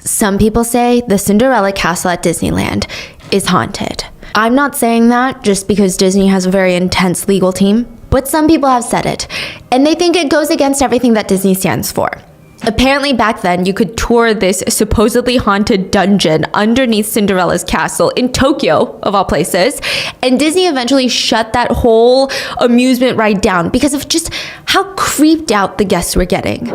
Some people say the Cinderella Castle at Disneyland is haunted. I'm not saying that just because Disney has a very intense legal team, but some people have said it, and they think it goes against everything that Disney stands for. Apparently back then, you could tour this supposedly haunted dungeon underneath Cinderella's castle in Tokyo, of all places, and Disney eventually shut that whole amusement ride down because of just how creeped out the guests were getting.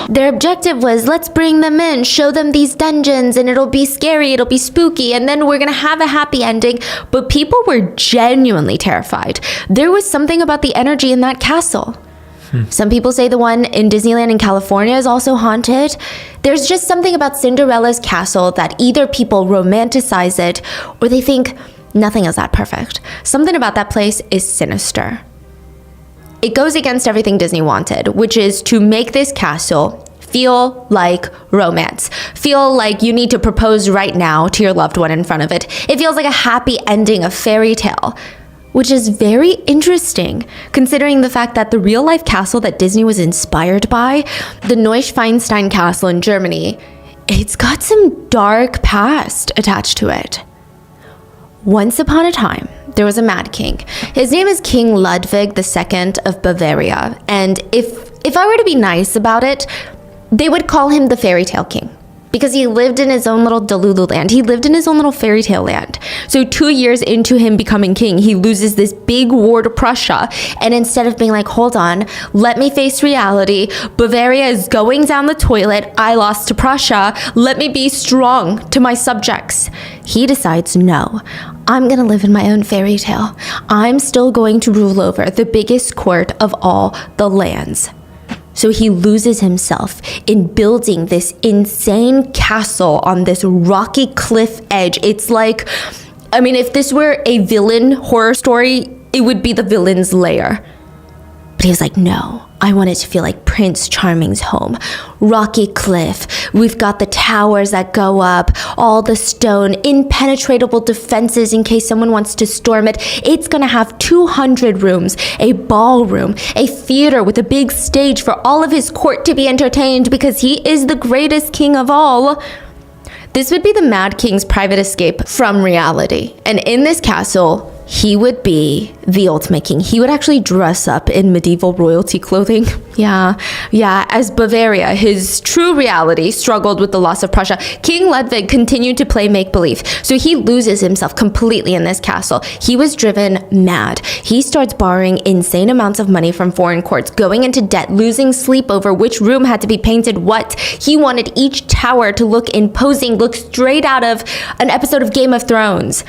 Their objective was, let's bring them in, show them these dungeons, and it'll be scary, it'll be spooky, and then we're gonna have a happy ending. But people were genuinely terrified. There was something about the energy in that castle. Some people say the one in Disneyland in California is also haunted. There's just something about Cinderella's castle that either people romanticize it or they think nothing is that perfect. Something about that place is sinister. It goes against everything Disney wanted, which is to make this castle feel like romance. Feel like you need to propose right now to your loved one in front of it. It feels like a happy ending of Fairytale, which is very interesting considering the fact that the real life castle that Disney was inspired by, the Neuschwanstein Castle in Germany, it's got some dark past attached to it. Once upon a time, there was a mad king. His name is King Ludwig II of Bavaria. And if I were to be nice about it, they would call him the Fairytale King because he lived in his own little Delulu land. He lived in his own little fairytale land. So 2 years into him becoming king, he loses this big war to Prussia. And instead of being like, hold on, let me face reality. Bavaria is going down the toilet. I lost to Prussia. Let me be strong to my subjects. He decides, no, I'm gonna live in my own fairy tale. I'm still going to rule over the biggest court of all the lands. So he loses himself in building this insane castle on this rocky cliff edge. It's like, I mean, if this were a villain horror story, it would be the villain's lair. But he was like, no, I want it to feel like Prince Charming's home. Rocky cliff, we've got the towers that go up, all the stone, impenetrable defenses in case someone wants to storm it. It's gonna have 200 rooms, a ballroom, a theater with a big stage for all of his court to be entertained because he is the greatest king of all. This would be the Mad King's private escape from reality. And in this castle, he would be the ultimate king. He would actually dress up in medieval royalty clothing. Yeah, as Bavaria, his true reality, struggled with the loss of Prussia. King Ludwig continued to play make-believe, so he loses himself completely in this castle. He was driven mad. He starts borrowing insane amounts of money from foreign courts, going into debt, losing sleep over which room had to be painted what. He wanted each tower to look imposing, look straight out of an episode of Game of Thrones.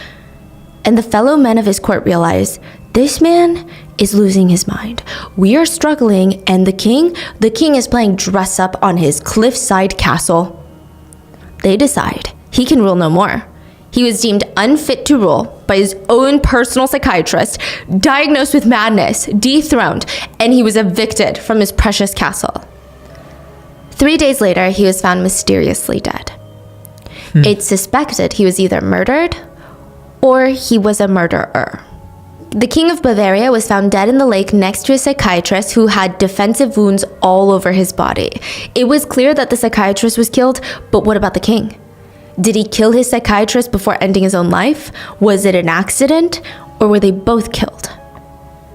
And the fellow men of his court realize, this man is losing his mind. We are struggling, and the king is playing dress up on his cliffside castle. They decide he can rule no more. He was deemed unfit to rule by his own personal psychiatrist, diagnosed with madness, dethroned, and he was evicted from his precious castle. 3 days later, he was found mysteriously dead. It's suspected he was either murdered or he was a murderer. The King of Bavaria was found dead in the lake next to a psychiatrist who had defensive wounds all over his body. It was clear that the psychiatrist was killed, but what about the king? Did he kill his psychiatrist before ending his own life? Was it an accident, or were they both killed?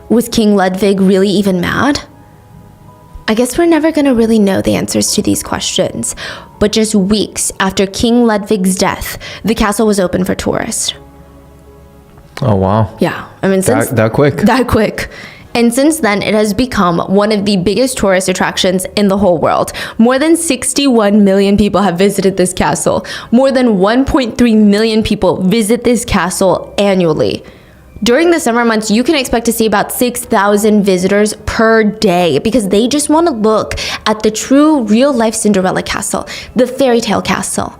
Was King Ludwig really even mad? I guess we're never gonna really know the answers to these questions, but just weeks after King Ludwig's death, the castle was open for tourists. Oh, wow. Yeah. I mean, since that quick. That quick. And since then, it has become one of the biggest tourist attractions in the whole world. More than 61 million people have visited this castle. More than 1.3 million people visit this castle annually. During the summer months, you can expect to see about 6,000 visitors per day because they just want to look at the true real-life Cinderella Castle, the Fairytale Castle.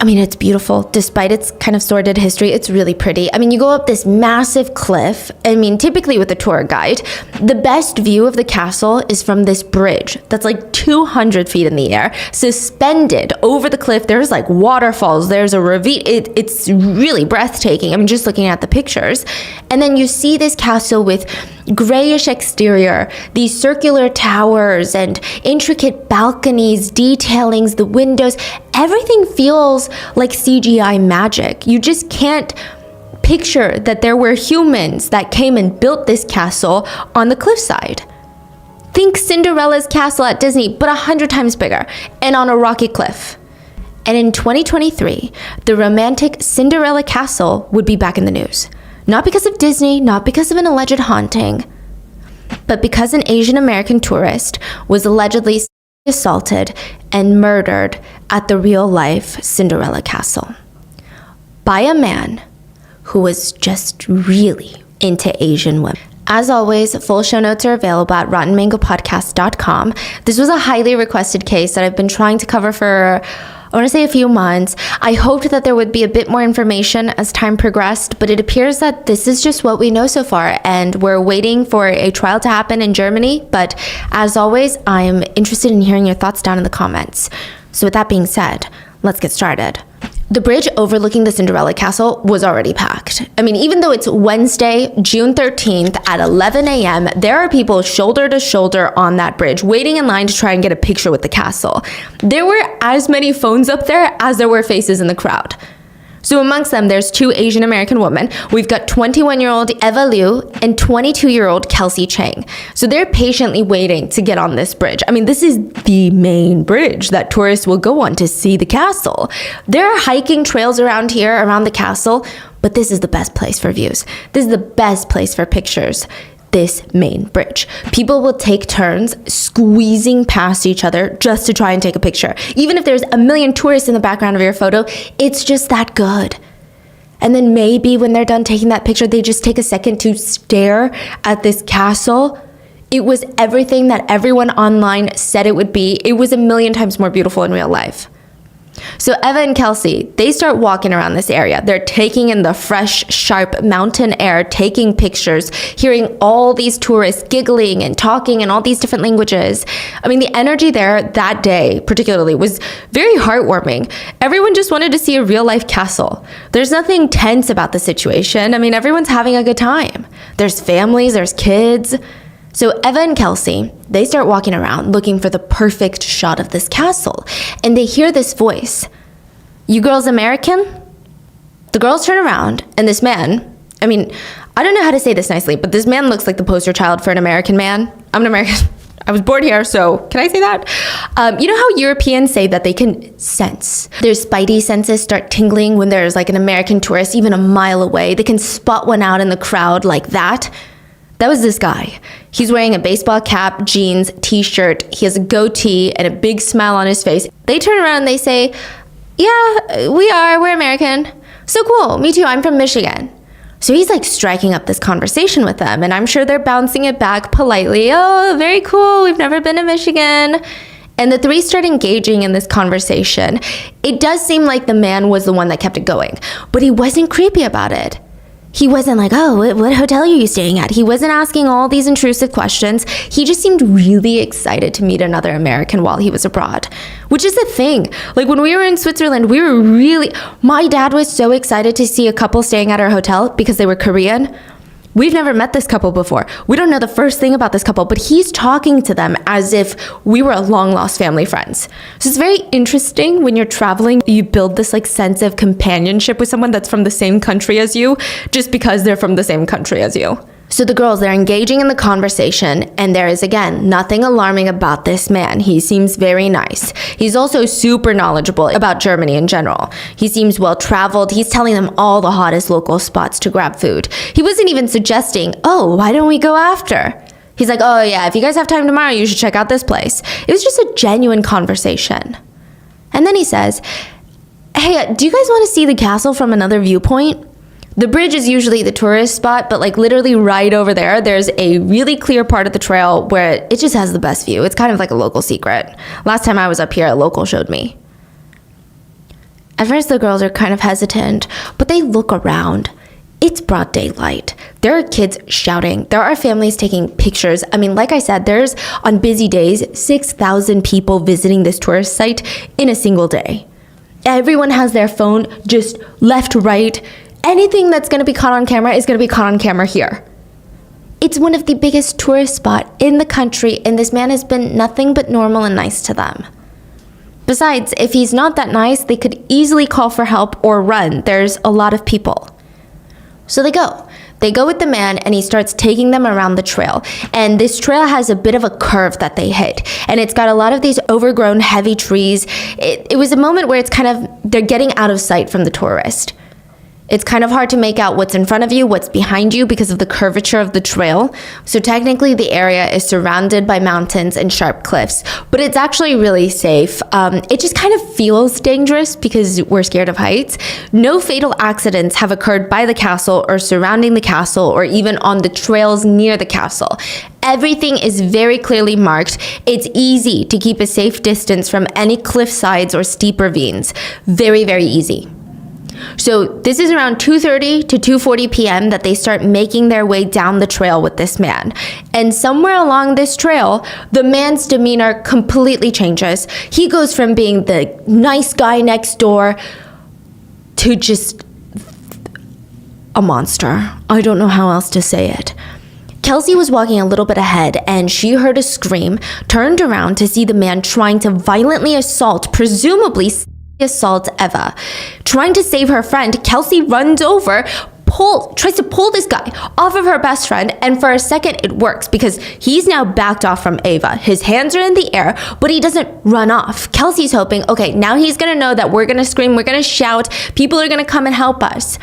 I mean, it's beautiful. Despite its kind of sordid history, it's really pretty. I mean, you go up this massive cliff. I mean, typically with a tour guide, the best view of the castle is from this bridge that's like 200 feet in the air, suspended over the cliff. There's like waterfalls, there's a ravine. It's really breathtaking. I mean, just looking at the pictures. And then you see this castle with grayish exterior, these circular towers and intricate balconies, detailings, the windows. Everything feels like CGI magic. You just can't picture that there were humans that came and built this castle on the cliffside. Think Cinderella's castle at Disney, but 100 times bigger and on a rocky cliff. And in 2023, the romantic Cinderella Castle would be back in the news. Not because of Disney, not because of an alleged haunting, but because an Asian American tourist was allegedly assaulted and murdered at the real-life Cinderella Castle by a man who was just really into Asian women. As always, full show notes are available at rottenmangopodcast.com. This was a highly requested case that I've been trying to cover for, I want to say, a few months. I hoped that there would be a bit more information as time progressed, but it appears that this is just what we know so far, and we're waiting for a trial to happen in Germany. But as always, I'm interested in hearing your thoughts down in the comments. So with that being said, let's get started. The bridge overlooking the Cinderella Castle was already packed. I mean, even though it's Wednesday, June 13th at 11 a.m., there are people shoulder to shoulder on that bridge waiting in line to try and get a picture with the castle. There were as many phones up there as there were faces in the crowd. So amongst them, there's 2 Asian American women. We've got 21-year-old Eva Liu and 22-year-old Kelsey Chang. So they're patiently waiting to get on this bridge. I mean, this is the main bridge that tourists will go on to see the castle. There are hiking trails around here, around the castle, but this is the best place for views. This is the best place for pictures. This main bridge. People will take turns squeezing past each other just to try and take a picture. Even if there's a million tourists in the background of your photo, it's just that good. And then maybe when they're done taking that picture, they just take a second to stare at this castle. It was everything that everyone online said it would be. It was a million times more beautiful in real life. So Eva and Kelsey, they start walking around this area. They're taking in the fresh, sharp mountain air, taking pictures, hearing all these tourists giggling and talking in all these different languages. I mean, the energy there that day particularly was very heartwarming. Everyone just wanted to see a real-life castle. There's nothing tense about the situation. I mean, everyone's having a good time. There's families, there's kids. So Eva and Kelsey, they start walking around looking for the perfect shot of this castle. And they hear this voice. "You girls American?" The girls turn around and this man, I mean, I don't know how to say this nicely, but this man looks like the poster child for an American man. I'm an American. I was born here, so can I say that? You know how Europeans say that they can sense? Their spidey senses start tingling when there's like an American tourist even a mile away. They can spot one out in the crowd like that. That was this guy. He's wearing a baseball cap, jeans, t-shirt. He has a goatee and a big smile on his face. They turn around and they say, "Yeah, we're American." "So cool, me too, I'm from Michigan." So he's like striking up this conversation with them, and I'm sure they're bouncing it back politely. "Oh, very cool, we've never been to Michigan." And the 3 start engaging in this conversation. It does seem like the man was the one that kept it going, but he wasn't creepy about it. He wasn't like, "Oh, what hotel are you staying at?" He wasn't asking all these intrusive questions. He just seemed really excited to meet another American while he was abroad, which is the thing. Like when we were in Switzerland, my dad was so excited to see a couple staying at our hotel because they were Korean. We've never met this couple before. We don't know the first thing about this couple, but he's talking to them as if we were a long-lost family friends. So it's very interesting when you're traveling, you build this like sense of companionship with someone that's from the same country as you, just because they're from the same country as you. So the girls, they're engaging in the conversation, and there is, again, nothing alarming about this man. He seems very nice. He's also super knowledgeable about Germany in general. He seems well-traveled. He's telling them all the hottest local spots to grab food. He wasn't even suggesting, "Oh, why don't we go after?" He's like, "Oh yeah, if you guys have time tomorrow, you should check out this place." It was just a genuine conversation. And then he says, "Hey, do you guys want to see the castle from another viewpoint?" The bridge is usually the tourist spot, but like literally right over there, there's a really clear part of the trail where it just has the best view. It's kind of like a local secret. Last time I was up here, a local showed me. At first, the girls are kind of hesitant, but they look around. It's broad daylight. There are kids shouting. There are families taking pictures. I mean, like I said, there's, on busy days, 6,000 people visiting this tourist site in a single day. Everyone has their phone just left, right. Anything that's going to be caught on camera is going to be caught on camera here. It's one of the biggest tourist spots in the country, and this man has been nothing but normal and nice to them. Besides, if he's not that nice, they could easily call for help or run. There's a lot of people. So they go. They go with the man, and he starts taking them around the trail. And this trail has a bit of a curve that they hit. And it's got a lot of these overgrown, heavy trees. It was a moment where it's kind of, they're getting out of sight from the tourist. It's kind of hard to make out what's in front of you, what's behind you because of the curvature of the trail. So technically the area is surrounded by mountains and sharp cliffs, but it's actually really safe. It just kind of feels dangerous because we're scared of heights. No fatal accidents have occurred by the castle or surrounding the castle or even on the trails near the castle. Everything is very clearly marked. It's easy to keep a safe distance from any cliff sides or steep ravines. Very, very easy. So this is around 2:30 to 2:40 p.m. that they start making their way down the trail with this man. And somewhere along this trail, the man's demeanor completely changes. He goes from being the nice guy next door to just a monster. I don't know how else to say it. Kelsey was walking a little bit ahead and she heard a scream, turned around to see the man trying to violently assault, presumably assault Eva. Trying to save her friend, Kelsey runs over, tries to pull this guy off of her best friend, and for a second it works because he's now backed off from Eva. His hands are in the air, but he doesn't run off. Kelsey's hoping, okay, now he's gonna know that we're gonna scream, we're gonna shout, people are gonna come and help us.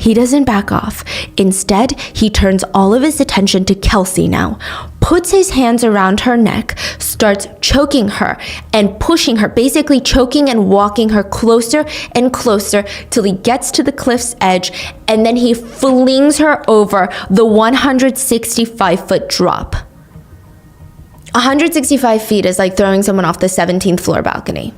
He doesn't back off. Instead, he turns all of his attention to Kelsey now, puts his hands around her neck, starts choking her and pushing her, basically choking and walking her closer and closer till he gets to the cliff's edge, and then he flings her over the 165-foot drop. 165 feet is like throwing someone off the 17th floor balcony.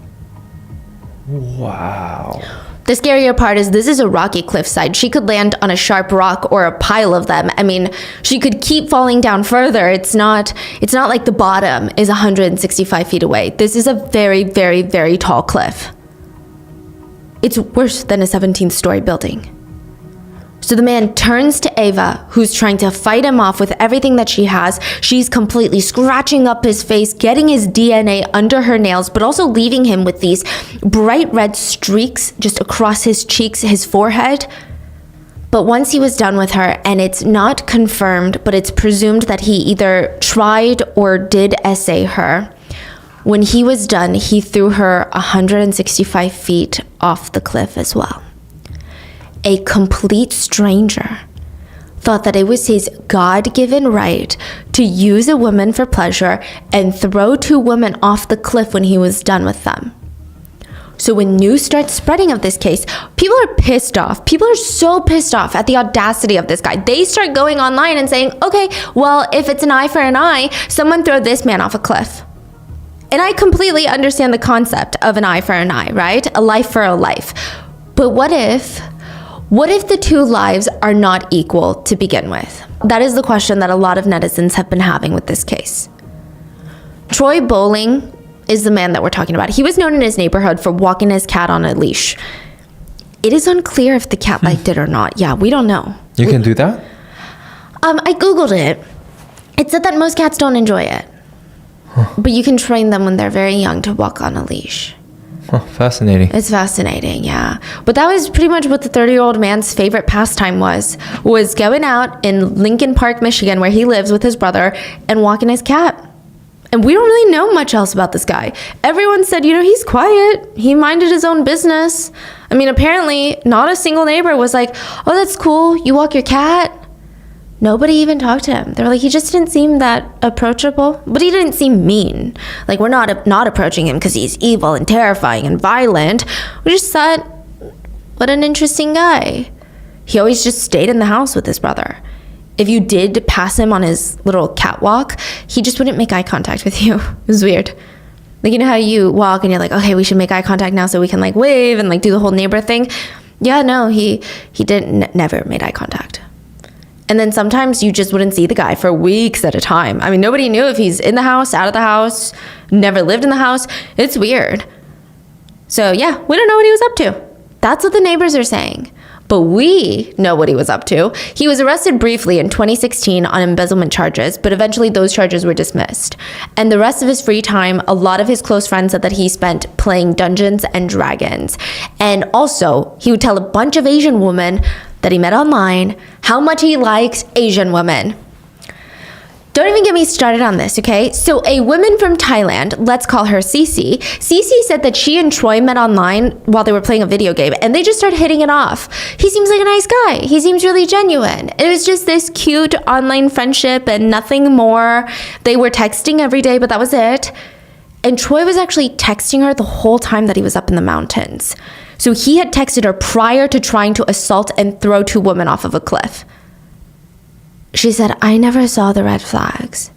Wow. The scarier part is this is a rocky cliffside. She could land on a sharp rock or a pile of them. I mean, she could keep falling down further. It's not like the bottom is 165 feet away. This is a very, very, very tall cliff. It's worse than a 17th-story building. So the man turns to Eva, who's trying to fight him off with everything that she has. She's completely scratching up his face, getting his DNA under her nails, but also leaving him with these bright red streaks just across his cheeks, his forehead. But once he was done with her, and it's not confirmed, but it's presumed that he either tried or did essay her, when he was done, he threw her 165 feet off the cliff as well. A complete stranger thought that it was his God-given right to use a woman for pleasure and throw two women off the cliff when he was done with them. So when news starts spreading of this case, people are pissed off. People are so pissed off at the audacity of this guy. They start going online and saying, okay, well, if it's an eye for an eye, someone throw this man off a cliff. And I completely understand the concept of an eye for an eye, right? A life for a life. But what if the two lives are not equal to begin with? That is the question that a lot of netizens have been having with this case. Troy Bowling is the man that we're talking about. He was known in his neighborhood for walking his cat on a leash. It is unclear if the cat liked it or not. Yeah, we don't know. You can do that? I Googled it. It said that most cats don't enjoy it. But you can train them when they're very young to walk on a leash. Oh, fascinating. It's fascinating, yeah. But that was pretty much what the 30-year-old man's favorite pastime was going out in Lincoln Park, Michigan, where he lives with his brother, and walking his cat. And we don't really know much else about this guy. Everyone said, he's quiet. He minded his own business. I mean, apparently not a single neighbor was like, oh, that's cool. You walk your cat? Nobody even talked to him. They were like, he just didn't seem that approachable. But he didn't seem mean. Like, we're not approaching him because he's evil and terrifying and violent. We just thought, what an interesting guy. He always just stayed in the house with his brother. If you did pass him on his little catwalk, he just wouldn't make eye contact with you. It was weird. Like, you know how you walk and you're like, okay, we should make eye contact now so we can like wave and like do the whole neighbor thing. Yeah, no, he didn't, never made eye contact. And then sometimes you just wouldn't see the guy for weeks at a time. I mean, nobody knew if he's in the house, out of the house, never lived in the house. It's weird. So yeah, we don't know what he was up to. That's what the neighbors are saying. But we know what he was up to. He was arrested briefly in 2016 on embezzlement charges, but eventually those charges were dismissed. And the rest of his free time, a lot of his close friends said that he spent playing Dungeons and Dragons. And also, he would tell a bunch of Asian women that he met online how much he liked Asian women. Don't even get me started on this, okay? So a woman from Thailand, let's call her Cece. Cece said that she and Troy met online while they were playing a video game, and they just started hitting it off. He seems like a nice guy. He seems really genuine. It was just this cute online friendship and nothing more. They were texting every day, but that was it. And Troy was actually texting her the whole time that he was up in the mountains. So he had texted her prior to trying to assault and throw two women off of a cliff. She said, I never saw the red flags.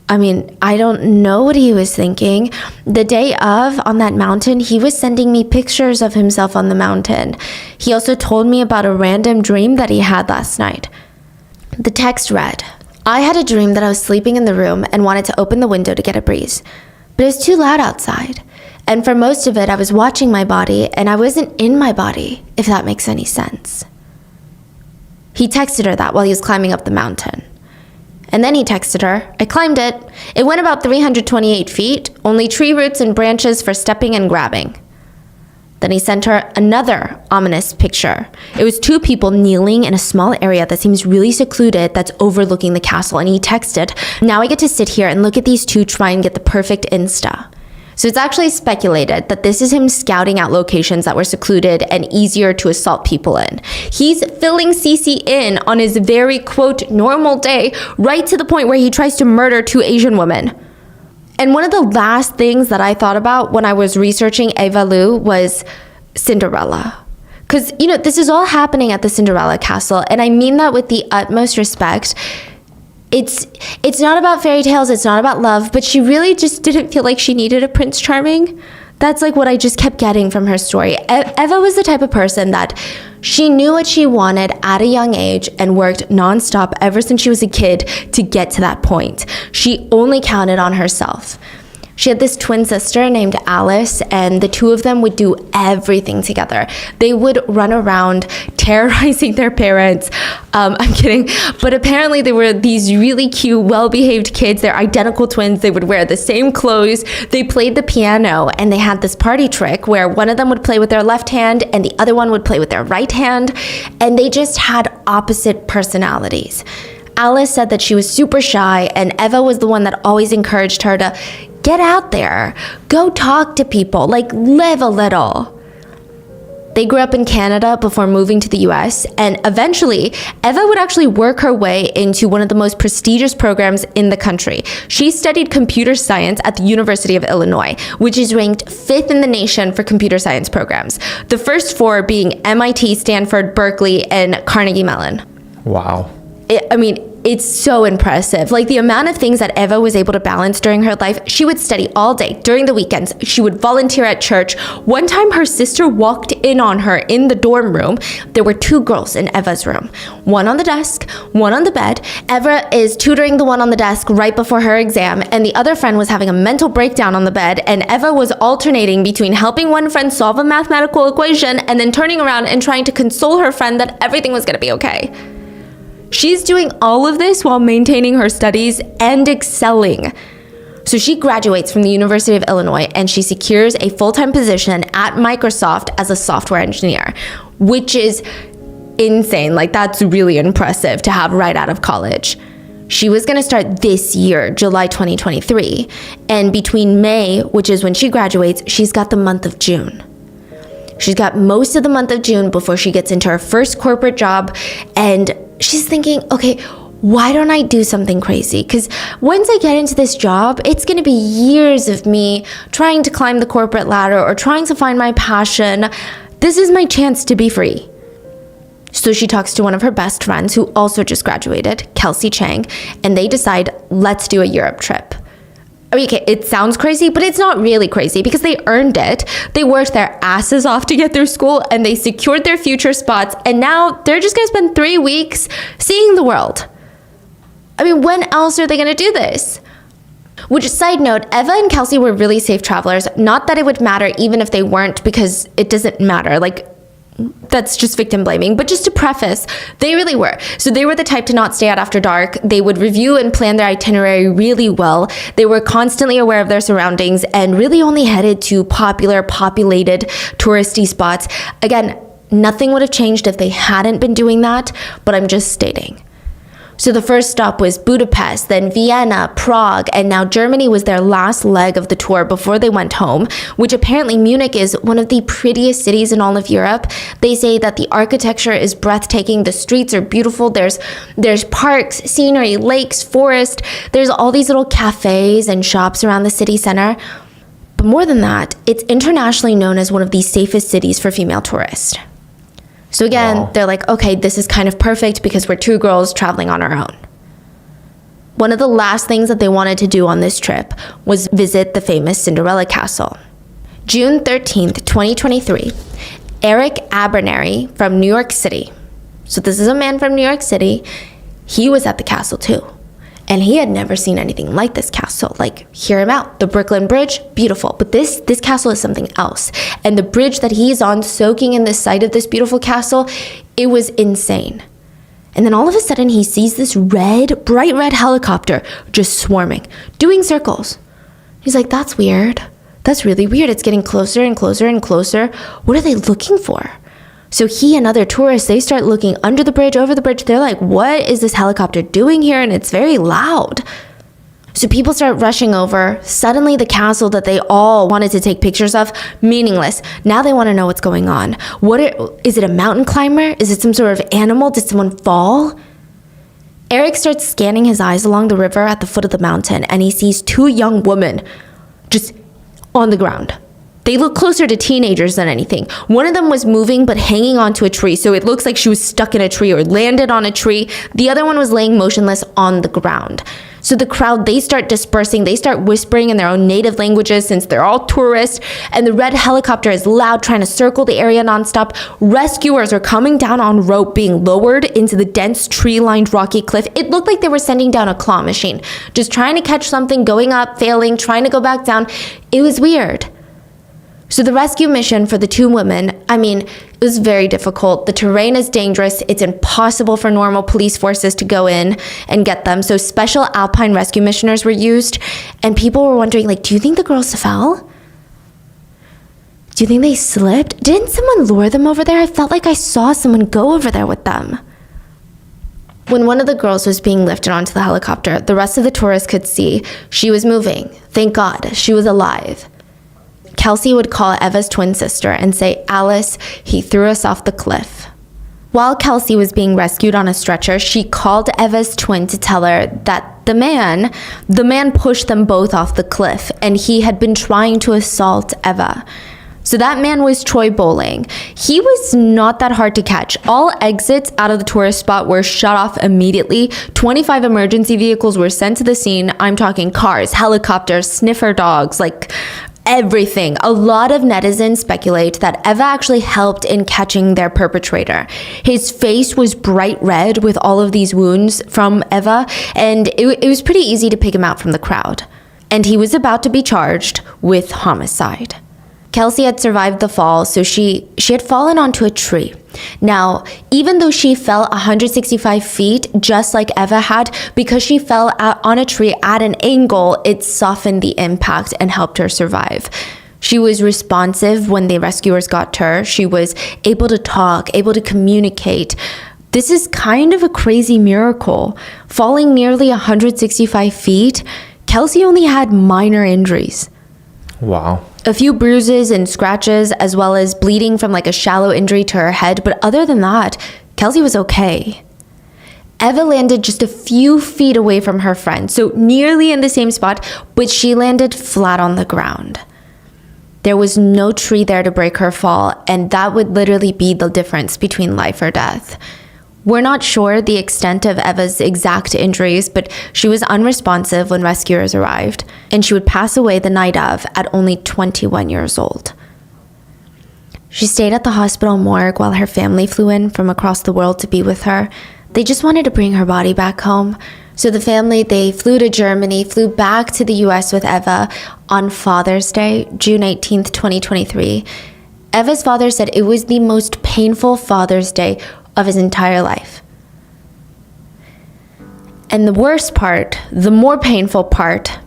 I mean, I don't know what he was thinking. The day of, on that mountain, he was sending me pictures of himself on the mountain. He also told me about a random dream that he had last night. The text read, I had a dream that I was sleeping in the room and wanted to open the window to get a breeze. But it was too loud outside. And for most of it, I was watching my body, and I wasn't in my body, if that makes any sense. He texted her that while he was climbing up the mountain. And then he texted her, I climbed it. It went about 328 feet, only tree roots and branches for stepping and grabbing. Then he sent her another ominous picture. It was two people kneeling in a small area that seems really secluded that's overlooking the castle. And he texted, now I get to sit here and look at these two try and get the perfect Insta. So it's actually speculated that this is him scouting out locations that were secluded and easier to assault people in. He's filling Cece in on his very, quote, normal day, right to the point where he tries to murder two Asian women. And one of the last things that I thought about when I was researching Eva Liu was Cinderella. Because, you know, this is all happening at the Cinderella Castle, and I mean that with the utmost respect. It's not about fairy tales, it's not about love, but she really just didn't feel like she needed a Prince Charming. That's like what I just kept getting from her story. Eva was the type of person that she knew what she wanted at a young age and worked nonstop ever since she was a kid to get to that point. She only counted on herself. She had this twin sister named Alice, and the two of them would do everything together. They would run around terrorizing their parents. I'm kidding. But apparently they were these really cute, well-behaved kids. They're identical twins. They would wear the same clothes. They played the piano, and they had this party trick where one of them would play with their left hand and the other one would play with their right hand. And they just had opposite personalities. Alice said that she was super shy, and Eva was the one that always encouraged her to get out there, go talk to people, like live a little. They grew up in Canada before moving to the US, and eventually Eva would actually work her way into one of the most prestigious programs in the country. She studied computer science at the University of Illinois, which is ranked 5th in the nation for computer science programs. The first 4 being MIT, Stanford, Berkeley, and Carnegie Mellon. Wow. It's so impressive. Like the amount of things that Eva was able to balance during her life. She would study all day. During the weekends, she would volunteer at church. One time her sister walked in on her in the dorm room. There were 2 girls in Eva's room. One on the desk, one on the bed. Eva is tutoring the one on the desk right before her exam, and the other friend was having a mental breakdown on the bed, and Eva was alternating between helping one friend solve a mathematical equation and then turning around and trying to console her friend that everything was going to be okay. She's doing all of this while maintaining her studies and excelling. So she graduates from the University of Illinois and she secures a full-time position at Microsoft as a software engineer, which is insane. Like that's really impressive to have right out of college. She was going to start this year, July 2023. And between May, which is when she graduates, she's got the month of June. She's got most of the month of June before she gets into her first corporate job, and she's thinking, okay, why don't I do something crazy? Because once I get into this job, it's going to be years of me trying to climb the corporate ladder or trying to find my passion. This is my chance to be free. So she talks to one of her best friends who also just graduated, Kelsey Chang, and they decide, let's do a Europe trip. I mean, okay, it sounds crazy, but it's not really crazy because they earned it. They worked their asses off to get through school and they secured their future spots. And now they're just going to spend 3 weeks seeing the world. I mean, when else are they going to do this? Which, side note, Eva and Kelsey were really safe travelers. Not that it would matter even if they weren't, because it doesn't matter. Like, that's just victim blaming. But just to preface, they really were. So they were the type to not stay out after dark. They would review and plan their itinerary really well. They were constantly aware of their surroundings and really only headed to popular, populated, touristy spots. Again, nothing would have changed if they hadn't been doing that, but I'm just stating. So the first stop was Budapest, then Vienna, Prague, and now Germany was their last leg of the tour before they went home, which apparently Munich is one of the prettiest cities in all of Europe. They say that the architecture is breathtaking, the streets are beautiful, there's parks, scenery, lakes, forest, there's all these little cafes and shops around the city center. But more than that, it's internationally known as one of the safest cities for female tourists. So again, They're like, okay, this is kind of perfect because we're 2 girls traveling on our own. One of the last things that they wanted to do on this trip was visit the famous Cinderella Castle. June 13th, 2023, Eric Abernary from New York City. So this is a man from New York City. He was at the castle too. And he had never seen anything like this castle. Like, hear him out. The Brooklyn Bridge, beautiful. But this castle is something else. And the bridge that he's on, soaking in the sight of this beautiful castle, it was insane. And then all of a sudden, he sees this bright red helicopter just swarming, doing circles. He's like, that's weird. That's really weird. It's getting closer and closer and closer. What are they looking for? So he and other tourists, they start looking under the bridge, over the bridge. They're like, what is this helicopter doing here? And it's very loud. So people start rushing over. Suddenly the castle that they all wanted to take pictures of, meaningless. Now they want to know what's going on. Is it a mountain climber? Is it some sort of animal? Did someone fall? Eric starts scanning his eyes along the river at the foot of the mountain, and he sees 2 young women just on the ground. They look closer to teenagers than anything. One of them was moving but hanging onto a tree, so it looks like she was stuck in a tree or landed on a tree. The other one was laying motionless on the ground. So the crowd, they start dispersing. They start whispering in their own native languages since they're all tourists. And the red helicopter is loud, trying to circle the area nonstop. Rescuers are coming down on rope, being lowered into the dense tree-lined rocky cliff. It looked like they were sending down a claw machine, just trying to catch something, going up, failing, trying to go back down. It was weird. So the rescue mission for the 2 women, I mean, it was very difficult. The terrain is dangerous. It's impossible for normal police forces to go in and get them. So special alpine rescue missioners were used. And people were wondering, like, do you think the girls fell? Do you think they slipped? Didn't someone lure them over there? I felt like I saw someone go over there with them. When one of the girls was being lifted onto the helicopter, the rest of the tourists could see she was moving. Thank God, she was alive. Kelsey would call Eva's twin sister and say, Alice, he threw us off the cliff. While Kelsey was being rescued on a stretcher, she called Eva's twin to tell her that the man pushed them both off the cliff, and he had been trying to assault Eva. So that man was Troy Bowling. He was not that hard to catch. All exits out of the tourist spot were shut off immediately. 25 emergency vehicles were sent to the scene. I'm talking cars, helicopters, sniffer dogs, like everything. A lot of netizens speculate that Eva actually helped in catching their perpetrator. His face was bright red with all of these wounds from Eva, and it was pretty easy to pick him out from the crowd. And he was about to be charged with homicide. Kelsey had survived the fall, so she had fallen onto a tree. Now, even though she fell 165 feet, just like Eva had, because she fell on a tree at an angle, it softened the impact and helped her survive. She was responsive when the rescuers got to her. She was able to talk, able to communicate. This is kind of a crazy miracle. Falling nearly 165 feet, Kelsey only had minor injuries. Wow. A few bruises and scratches, as well as bleeding from like a shallow injury to her head. But other than that, Kelsey was okay. Eva landed just a few feet away from her friend, so nearly in the same spot, but she landed flat on the ground. There was no tree there to break her fall, and that would literally be the difference between life or death. We're not sure the extent of Eva's exact injuries, but she was unresponsive when rescuers arrived, and she would pass away the night of at only 21 years old. She stayed at the hospital morgue while her family flew in from across the world to be with her. They just wanted to bring her body back home. So the family, they flew to Germany, flew back to the US with Eva on Father's Day, June 18th, 2023. Eva's father said it was the most painful Father's Day of his entire life. And the worst part, the more painful part,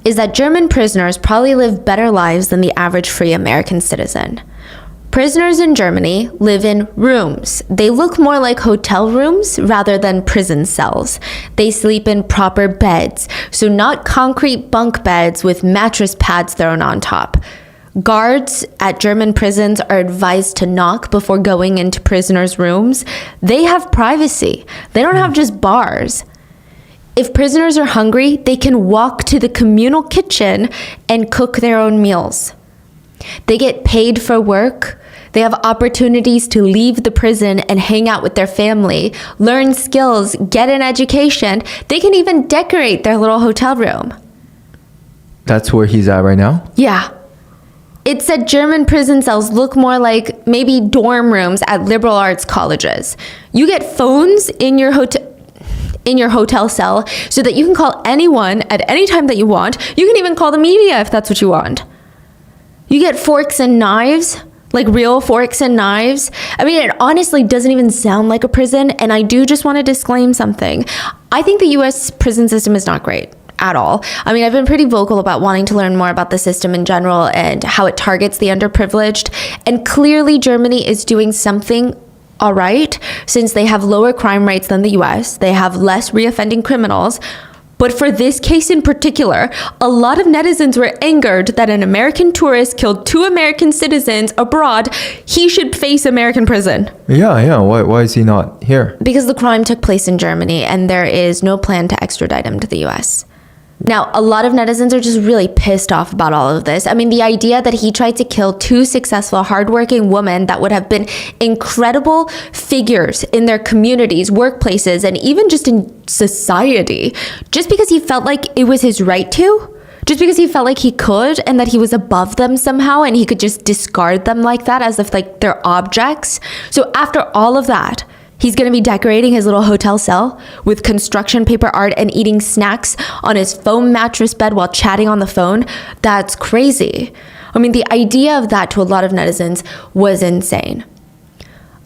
is that German prisoners probably live better lives than the average free American citizen. Prisoners in Germany live in rooms. They look more like hotel rooms rather than prison cells. They sleep in proper beds, so not concrete bunk beds with mattress pads thrown on top. Guards at German prisons are advised to knock before going into prisoners' rooms. They have privacy. They don't have just bars. If prisoners are hungry, they can walk to the communal kitchen and cook their own meals. They get paid for work. They have opportunities to leave the prison and hang out with their family, learn skills, get an education. They can even decorate their little hotel room. That's where he's at right now? Yeah. It said German prison cells look more like maybe dorm rooms at liberal arts colleges. You get phones in your hotel cell so that you can call anyone at any time that you want. You can even call the media if that's what you want. You get forks and knives, like real forks and knives. I mean, it honestly doesn't even sound like a prison, and I do just want to disclaim something. I think the US prison system is not great at all. I mean, I've been pretty vocal about wanting to learn more about the system in general and how it targets the underprivileged, and clearly Germany is doing something all right, since they have lower crime rates than the US, they have less reoffending criminals. But for this case in particular, a lot of netizens were angered that an American tourist killed 2 American citizens abroad. He should face American prison. Yeah. Why is he not here? Because the crime took place in Germany and there is no plan to extradite him to the US. Now, a lot of netizens are just really pissed off about all of this. I mean, the idea that he tried to kill 2 successful, hardworking women that would have been incredible figures in their communities, workplaces, and even just in society, just because he felt like it was his right to, just because he felt like he could and that he was above them somehow and he could just discard them like that as if like they're objects. So after all of that, he's going to be decorating his little hotel cell with construction paper art and eating snacks on his foam mattress bed while chatting on the phone. That's crazy. I mean, the idea of that to a lot of netizens was insane.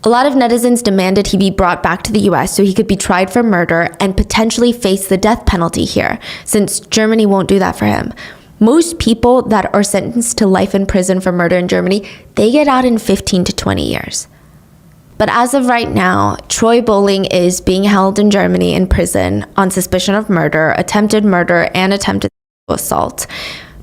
A lot of netizens demanded he be brought back to the US so he could be tried for murder and potentially face the death penalty here, since Germany won't do that for him. Most people that are sentenced to life in prison for murder in Germany, they get out in 15 to 20 years. But as of right now, Troy Bowling is being held in Germany in prison on suspicion of murder, attempted murder, and attempted assault.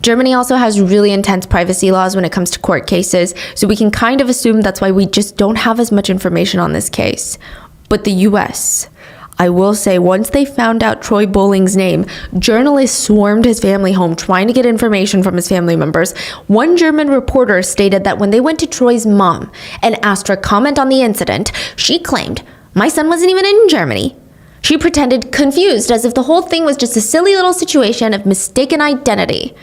Germany also has really intense privacy laws when it comes to court cases, so we can kind of assume that's why we just don't have as much information on this case. But the US, I will say, once they found out Troy Bowling's name, journalists swarmed his family home trying to get information from his family members. One German reporter stated that when they went to Troy's mom and asked her comment on the incident, she claimed, "My son wasn't even in Germany." She pretended confused as if the whole thing was just a silly little situation of mistaken identity,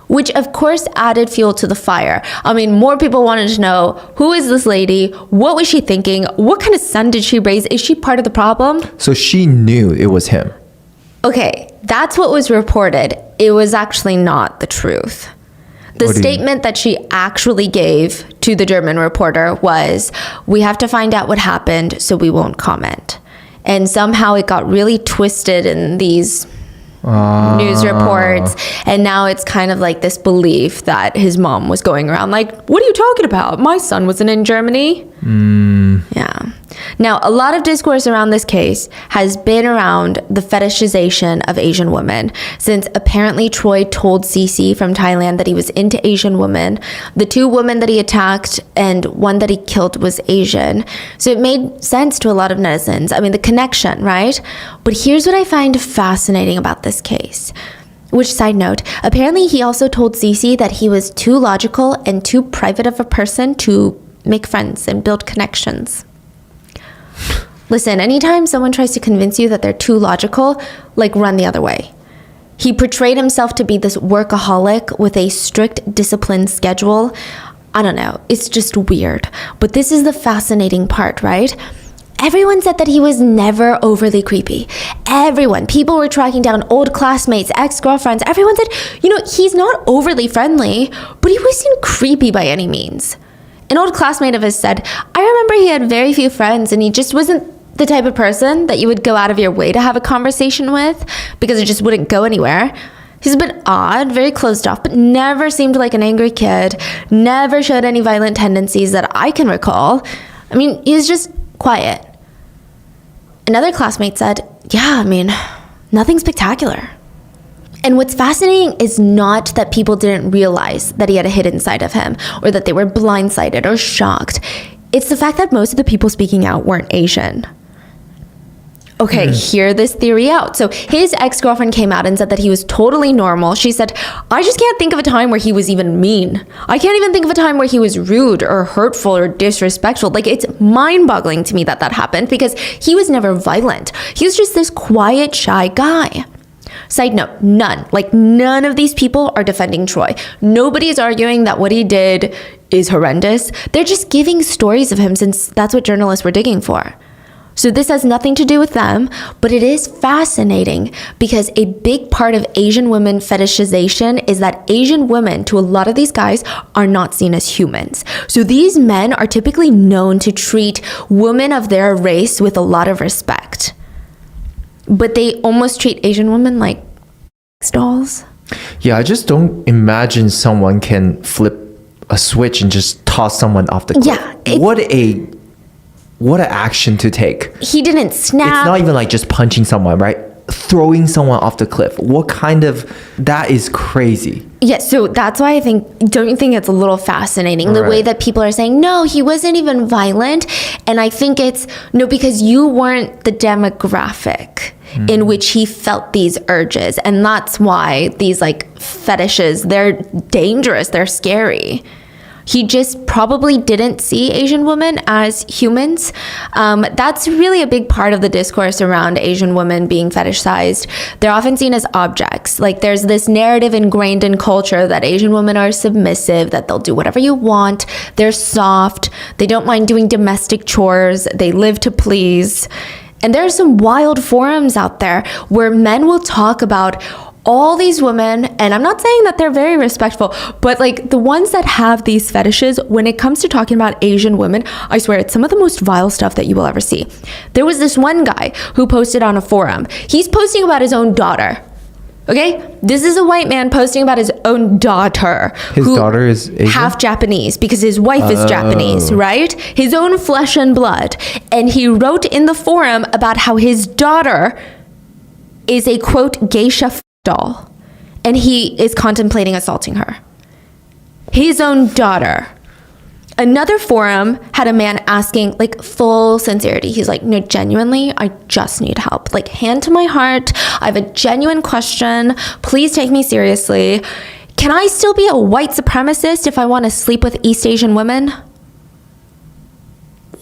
which of course added fuel to the fire. I mean, more people wanted to know, who is this lady? What was she thinking? What kind of son did she raise? Is she part of the problem? So she knew it was him. Okay, that's what was reported. It was actually not the truth. The statement that she actually gave to the German reporter was, "We have to find out what happened, so we won't comment." And somehow it got really twisted in these news reports, and now it's kind of like this belief that his mom was going around like, "What are you talking about? My son wasn't in Germany." Yeah. Now, a lot of discourse around this case has been around the fetishization of Asian women, since apparently Troy told Cece from Thailand that he was into Asian women. The 2 women that he attacked and one that he killed was Asian. So it made sense to a lot of netizens. I mean, the connection, right? But here's what I find fascinating about this case. Which, side note, apparently he also told Cece that he was too logical and too private of a person to make friends and build connections. Listen, anytime someone tries to convince you that they're too logical, like run the other way. He portrayed himself to be this workaholic with a strict disciplined schedule. I don't know, it's just weird. But this is the fascinating part, right? Everyone said that he was never overly creepy. Everyone, people were tracking down old classmates, ex-girlfriends. Everyone said, he's not overly friendly, but he wasn't creepy by any means. An old classmate of his said, I remember he had very few friends and he just wasn't the type of person that you would go out of your way to have a conversation with because it just wouldn't go anywhere. He's a bit odd, very closed off, but never seemed like an angry kid, never showed any violent tendencies that I can recall. I mean, he was just quiet. Another classmate said, nothing spectacular. And what's fascinating is not that people didn't realize that he had a hidden side of him or that they were blindsided or shocked. It's the fact that most of the people speaking out weren't Asian. Okay, hear this theory out. So his ex-girlfriend came out and said that he was totally normal. She said, I just can't think of a time where he was even mean. I can't even think of a time where he was rude or hurtful or disrespectful. Like, it's mind-boggling to me that happened because he was never violent. He was just this quiet, shy guy. Side note, none of these people are defending Troy. Nobody is arguing that what he did is horrendous. They're just giving stories of him since that's what journalists were digging for. So this has nothing to do with them, but it is fascinating because a big part of Asian women fetishization is that Asian women, to a lot of these guys, are not seen as humans. So these men are typically known to treat women of their race with a lot of respect. But they almost treat Asian women like dolls. Yeah, I just don't imagine someone can flip a switch and just toss someone off the cliff. Yeah. What an action to take. He didn't snap. It's not even like just punching someone, right? Throwing someone off the cliff. That is crazy. Yeah, so that's why don't you think it's a little fascinating? The way that people are saying, no, he wasn't even violent. And I think because you weren't the demographic in which he felt these urges. And that's why these fetishes, they're dangerous, they're scary. He just probably didn't see Asian women as humans. That's really a big part of the discourse around Asian women being fetishized. They're often seen as objects. Like, there's this narrative ingrained in culture that Asian women are submissive, that they'll do whatever you want. They're soft. They don't mind doing domestic chores. They live to please. And there are some wild forums out there where men will talk about all these women, and I'm not saying that they're very respectful, but the ones that have these fetishes, when it comes to talking about Asian women, I swear it's some of the most vile stuff that you will ever see. There was this one guy who posted on a forum. He's posting about his own daughter. Okay? This is a white man posting about his own daughter. His daughter is Asian? Half Japanese, because his wife is Japanese, right? His own flesh and blood. And he wrote in the forum about how his daughter is a, quote, geisha doll, and he is contemplating assaulting her. His own daughter. Another forum had a man asking, full sincerity. He's like, no, genuinely, I just need help. Hand to my heart. I have a genuine question. Please take me seriously. Can I still be a white supremacist if I want to sleep with East Asian women?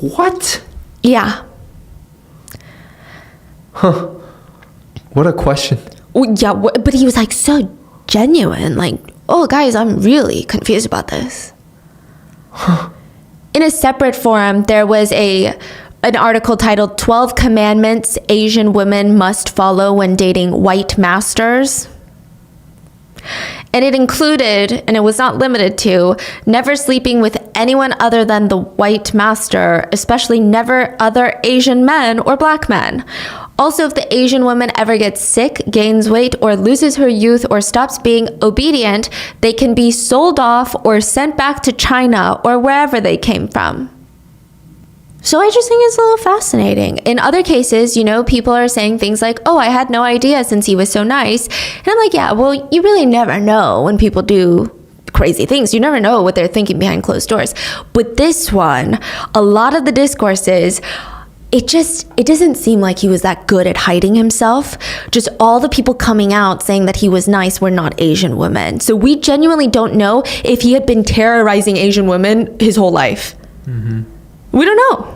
What? Yeah. Huh. What a question. Yeah, but he was so genuine. Oh, guys, I'm really confused about this. In a separate forum, there was an article titled 12 Commandments Asian Women Must Follow When Dating White Masters. And it included, and it was not limited to, never sleeping with anyone other than the white master, especially never other Asian men or black men. Also, if the Asian woman ever gets sick, gains weight, or loses her youth, or stops being obedient, they can be sold off or sent back to China or wherever they came from. So I just think it's a little fascinating. In other cases, people are saying things like, oh, I had no idea since he was so nice. And I'm like, yeah, well, you really never know when people do crazy things. You never know what they're thinking behind closed doors. But this one, a lot of the discourses, it doesn't seem like he was that good at hiding himself. Just all the people coming out saying that he was nice were not Asian women. So we genuinely don't know if he had been terrorizing Asian women his whole life. Mm-hmm. We don't know.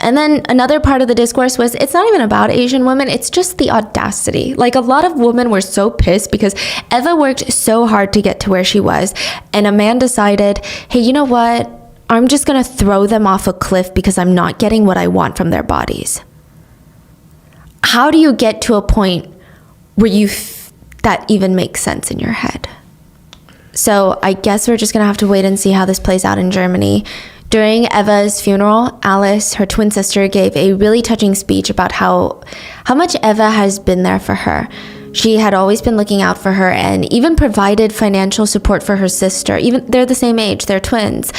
And then another part of the discourse was, it's not even about Asian women, it's just the audacity. Like, a lot of women were so pissed because Eva worked so hard to get to where she was, and a man decided, hey, you know what? I'm just gonna throw them off a cliff because I'm not getting what I want from their bodies. How do you get to a point where that even makes sense in your head? So I guess we're just gonna have to wait and see how this plays out in Germany. During Eva's funeral, Alice, her twin sister, gave a really touching speech about how much Eva has been there for her. She had always been looking out for her and even provided financial support for her sister. Even they're the same age, they're twins.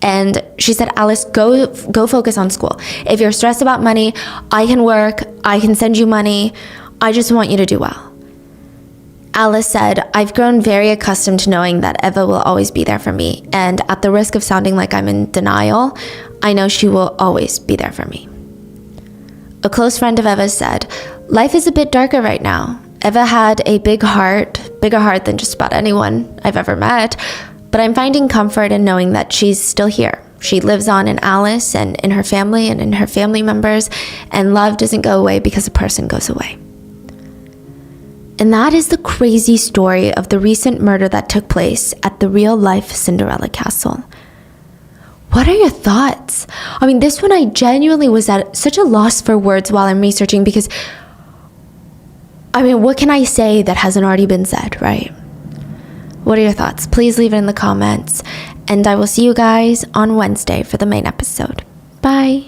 And she said, Alice, go focus on school. If you're stressed about money, I can work, I can send you money. I just want you to do well. Alice said, I've grown very accustomed to knowing that Eva will always be there for me. And at the risk of sounding like I'm in denial, I know she will always be there for me. A close friend of Eva's said, life is a bit darker right now. Eva had a bigger heart than just about anyone I've ever met, but I'm finding comfort in knowing that she's still here. She lives on in Alice and in her family and in her family members, and love doesn't go away because a person goes away. And that is the crazy story of the recent murder that took place at the real-life Cinderella Castle. What are your thoughts? I mean, this one I genuinely was at such a loss for words while I'm researching because, I mean, what can I say that hasn't already been said, right? What are your thoughts? Please leave it in the comments. And I will see you guys on Wednesday for the main episode. Bye.